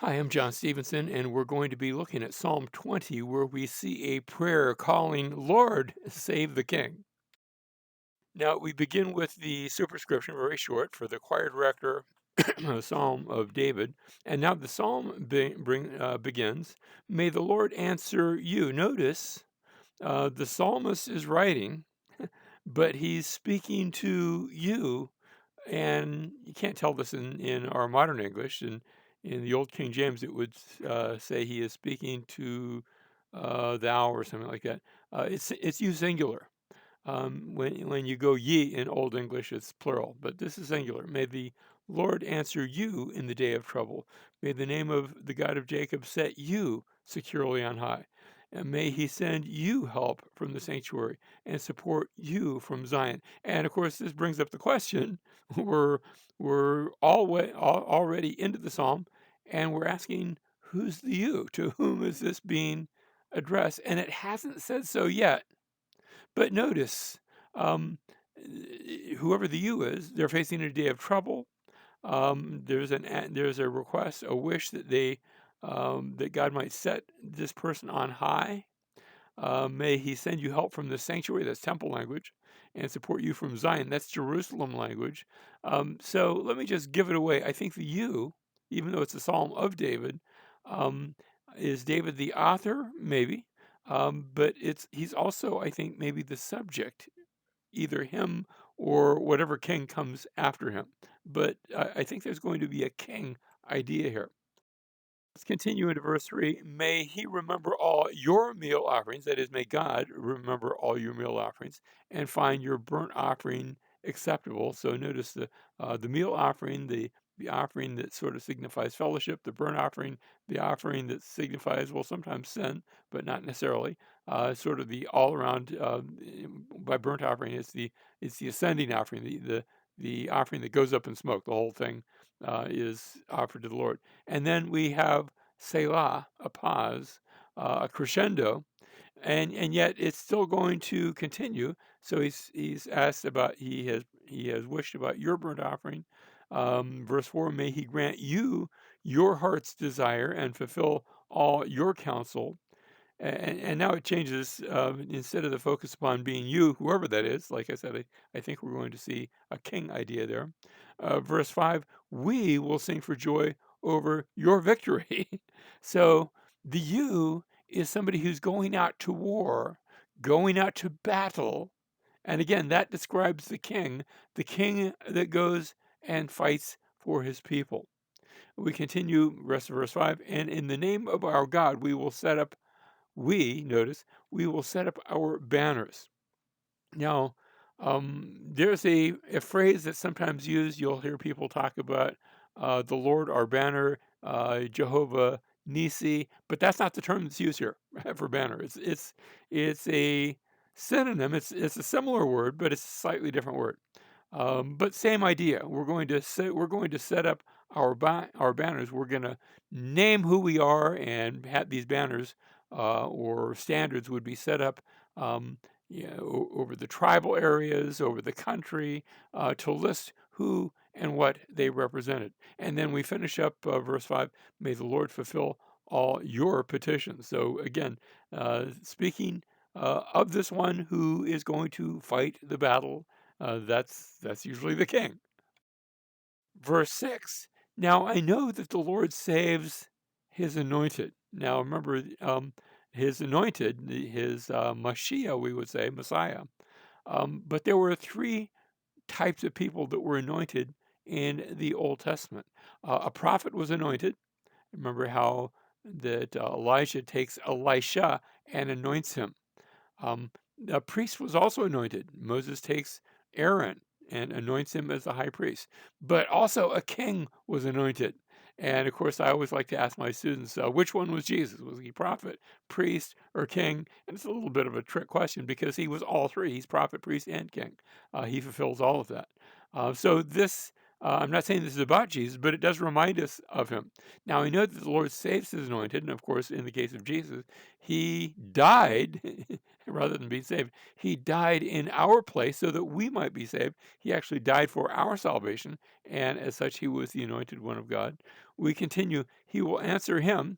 Hi, I'm John Stevenson, and we're going to be looking at Psalm 20, where we see a prayer calling, Lord, save the King. Now, we begin with the superscription, very short, for the choir director, Psalm of David. And now the psalm begins, May the Lord answer you. Notice the psalmist is writing, but he's speaking to you. And you can't tell this in our modern English. In the old King James, it would say he is speaking to thou or something like that. It's used singular. When you go ye in Old English, it's plural, but this is singular. May the Lord answer you in the day of trouble. May the name of the God of Jacob set you securely on high. And may he send you help from the sanctuary and support you from Zion. And of course, this brings up the question: we're already into the psalm, and we're asking, who's the you? To whom is this being addressed? And it hasn't said so yet. But notice, um, whoever the you is, they're facing a day of trouble. There's a request, a wish that that God might set this person on high. May He send you help from the sanctuary, that's temple language, and support you from Zion, that's Jerusalem language. So let me just give it away. I think the you, even though it's a psalm of David, um, is David the author? Maybe. But he's also, I think, maybe the subject, either him or whatever king comes after him. But I think there's going to be a king idea here. Let's continue into verse 3. May he remember all your meal offerings, that is, may God remember all your meal offerings and find your burnt offering acceptable. So notice the meal offering, the offering that sort of signifies fellowship, the burnt offering, the offering that signifies, well, sometimes sin, but not necessarily. Sort of the all around, by burnt offering, it's the ascending offering, the offering that goes up in smoke. The whole thing is offered to the Lord. And then we have Selah, a pause, a crescendo, and yet it's still going to continue. So he's asked about he has wished about your burnt offering. Verse 4, may he grant you your heart's desire and fulfill all your counsel. And now it changes. Instead of the focus upon being you, whoever that is, like I said, I think we're going to see a king idea there. Verse 5, we will sing for joy over your victory. So the you is somebody who's going out to war, going out to battle. And again, that describes the king that goes and fights for his people. We continue, rest of verse 5, and in the name of our God, notice, we will set up our banners. Now, there's a phrase that's sometimes used. You'll hear people talk about the Lord our banner, Jehovah Nisi, but that's not the term that's used here for banner. It's a synonym. It's a similar word, but it's a slightly different word. But same idea. We're going to set up our banners. We're going to name who we are, and have these banners or standards would be set up. Um, over the tribal areas, over the country, to list who and what they represented. And then we finish up verse 5, may the Lord fulfill all your petitions. So again, speaking of this one who is going to fight the battle, that's usually the king. Verse 6, now I know that the Lord saves his anointed. Now remember, his anointed, his Mashiach, we would say, Messiah. But there were three types of people that were anointed in the Old Testament. A prophet was anointed. Remember how that Elijah takes Elisha and anoints him. A priest was also anointed. Moses takes Aaron and anoints him as the high priest. But also a king was anointed. And of course, I always like to ask my students, which one was Jesus? Was he prophet, priest, or king? And it's a little bit of a trick question because he was all three. He's prophet, priest, and king. He fulfills all of that. I'm not saying this is about Jesus, but it does remind us of him. Now, we know that the Lord saves his anointed. And of course, in the case of Jesus, he died rather than being saved. He died in our place so that we might be saved. He actually died for our salvation. And as such, he was the anointed one of God. we continue, he will answer him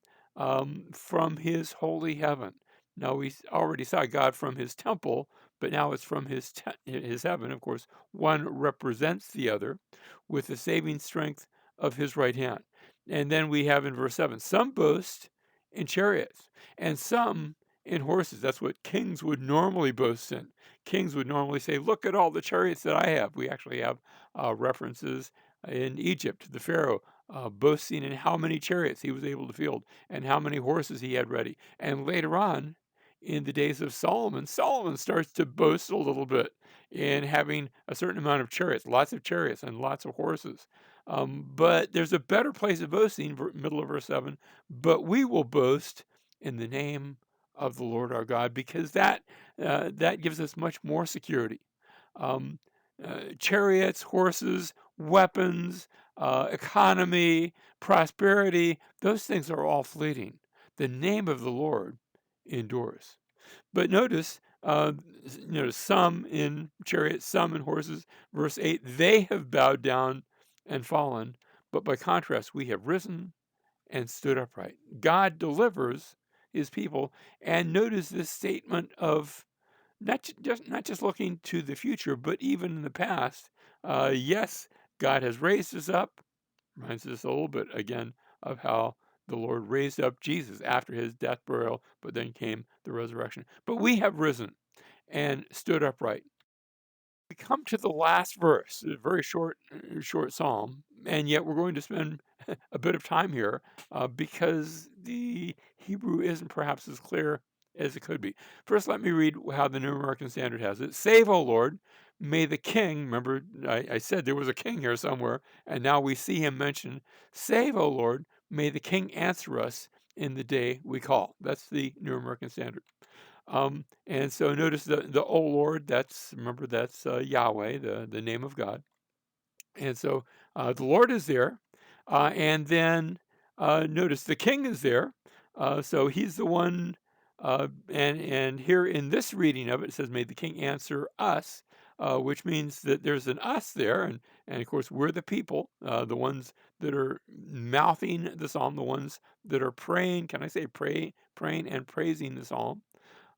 from his holy heaven. Now, we already saw God from his temple, but now it's from his heaven. Of course, one represents the other with the saving strength of his right hand. And then we have in verse 7, some boast in chariots and some in horses. That's what kings would normally boast in. Kings would normally say, look at all the chariots that I have. We actually have references in Egypt, the Pharaoh boasting in how many chariots he was able to field and how many horses he had ready. And later on, in the days of Solomon, Solomon starts to boast a little bit in having a certain amount of chariots and lots of horses. But there's a better place of boasting, middle of verse 7, but we will boast in the name of the Lord our God, because that gives us much more security. Um, Chariots, horses, weapons, economy, prosperity, those things are all fleeting. The name of the Lord endures. But notice, some in chariots, some in horses. Verse 8, they have bowed down and fallen, but by contrast, we have risen and stood upright. God delivers his people. And notice this statement of not just looking to the future, but even in the past. Yes, God has raised us up. Reminds us a little bit again of how the Lord raised up Jesus after his death, burial, but then came the resurrection. But we have risen and stood upright. We come to the last verse, a very short psalm, and yet we're going to spend a bit of time here because the Hebrew isn't perhaps as clear as it could be. First, let me read how the New American Standard has it. Save, O Lord, may the king, remember I said there was a king here somewhere, and now we see him mentioned. Save, O Lord, may the king answer us in the day we call. That's the New American Standard. And so notice the "O Lord," that's Yahweh, the name of God. And so the Lord is there, and then notice the King is there. So he's the one. And here in this reading of it, it says, "May the King answer us," which means that there's an us there, and of course we're the people, the ones that are mouthing the psalm, the ones that are praying. Can I say praying and praising the psalm?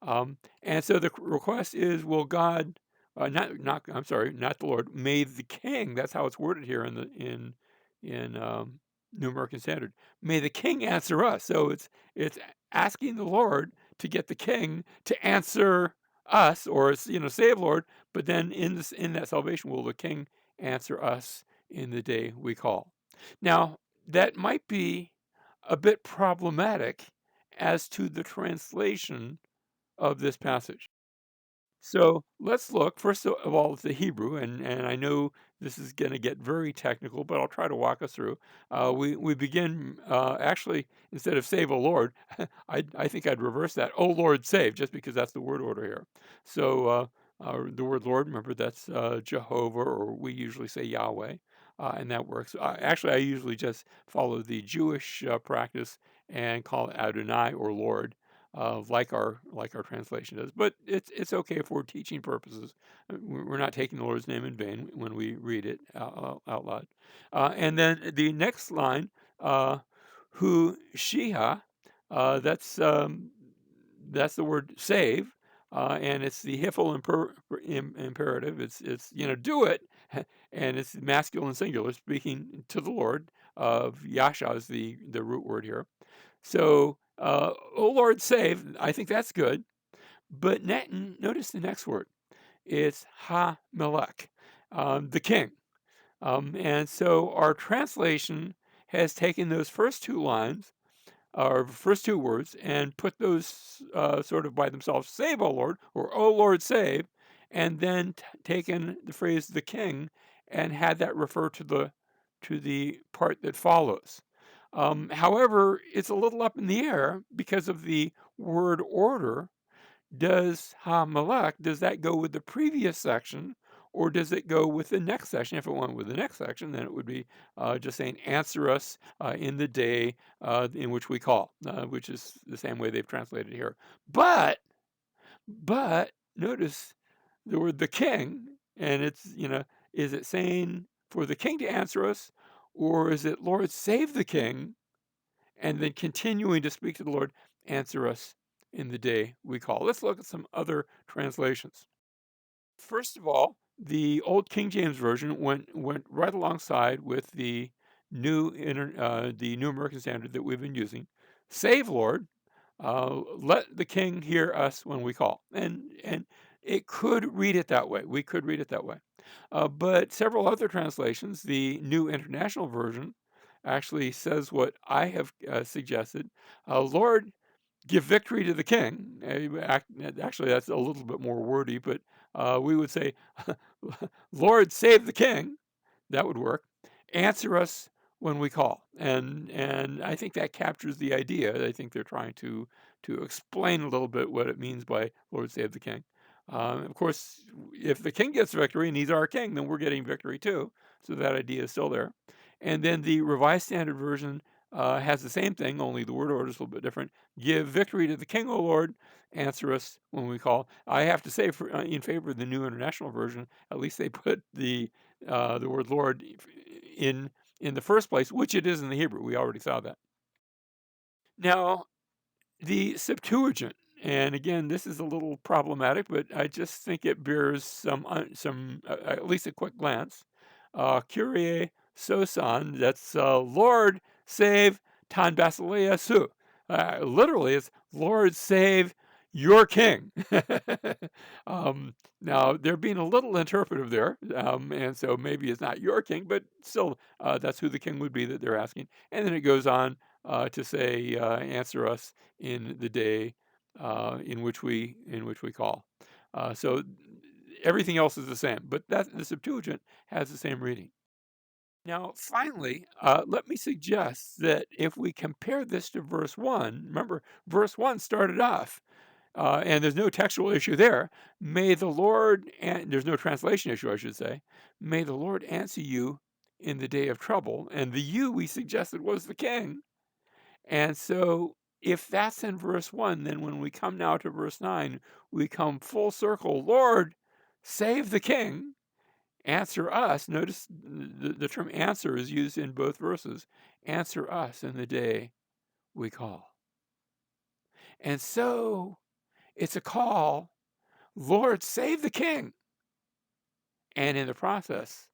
And so the request is, will God, I'm sorry, not the Lord, may the King. That's how it's worded here in New American Standard. May the King answer us. So it's asking the Lord to get the King to answer us, or save Lord. But then in that salvation, will the King answer us in the day we call? Now that might be a bit problematic as to the translation of this passage. So let's look first of all at the Hebrew, and I know this is going to get very technical, but I'll try to walk us through. We begin actually, instead of "save, O Lord," I think I'd reverse that. "O Lord, save," just because that's the word order here. So the word Lord, remember that's Jehovah, or we usually say Yahweh, and that works. Actually, I usually just follow the Jewish practice and call it Adonai or Lord, like our translation does. But it's okay for teaching purposes. We're not taking the Lord's name in vain when we read it out loud. And then the next line, "Hu shiha," that's the word "save." And it's the hifel imperative. It's do it, and it's masculine singular, speaking to the Lord. Of Yasha is the root word here. So, "O Lord, save," I think that's good. But notice the next word. It's Ha-melech, the king. And so our translation has taken those first two lines, or first two words, and put those sort of by themselves, "Save, O Lord," or "O Lord, save," and then taken the phrase "the king" and had that refer to the part that follows. However, it's a little up in the air because of the word order. Does "ha-melech," does that go with the previous section, or does it go with the next section? If it went with the next section, then it would be just saying, "Answer us in the day in which we call," which is the same way they've translated here. But notice the word "the king," and is it saying for the king to answer us, Or is it, Lord, save the king, and then continuing to speak to the Lord, answer us in the day we call? Let's look at some other translations. First of all, the old King James Version went right alongside with the New American Standard that we've been using. Save, Lord, let the King hear us when we call, and it could read it that way. We could read it that way, but several other translations, the New International Version, actually says what I have suggested. Lord, give victory to the king. Actually, that's a little bit more wordy, but we would say, Lord, save the king. That would work. Answer us when we call. And I think that captures the idea. I think they're trying to explain a little bit what it means by Lord, save the king. Of course, if the king gets victory and he's our king, then we're getting victory too. So that idea is still there. And then the Revised Standard Version has the same thing, only the word order is a little bit different. Give victory to the King, O Lord. Answer us when we call. I have to say, in favor of the New International Version, at least they put the word Lord in in the first place, which it is in the Hebrew. We already saw that. Now, the Septuagint, and again, this is a little problematic, but I just think it bears at least a quick glance. Kyrie sosan, that's Lord save tan basileia su. Literally, it's Lord save your king. Now, they're being a little interpretive there, and so maybe it's not your king, but still, that's who the king would be that they're asking. And then it goes on to say, "Answer us in the day in which we call." So everything else is the same, but that the Septuagint has the same reading. Now, finally, let me suggest that if we compare this to verse 1, remember, verse 1 started off, and there's no textual issue there. May the Lord, and there's no translation issue, I should say. May the Lord answer you in the day of trouble. And the you we suggested was the king. And so, if that's in verse 1, then when we come now to verse 9, we come full circle. Lord, save the king. Answer us. Notice the term answer is used in both verses. Answer us in the day we call. And so it's a call, Lord, save the king. And in the process,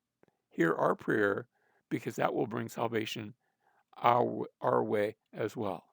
hear our prayer because that will bring salvation our way as well.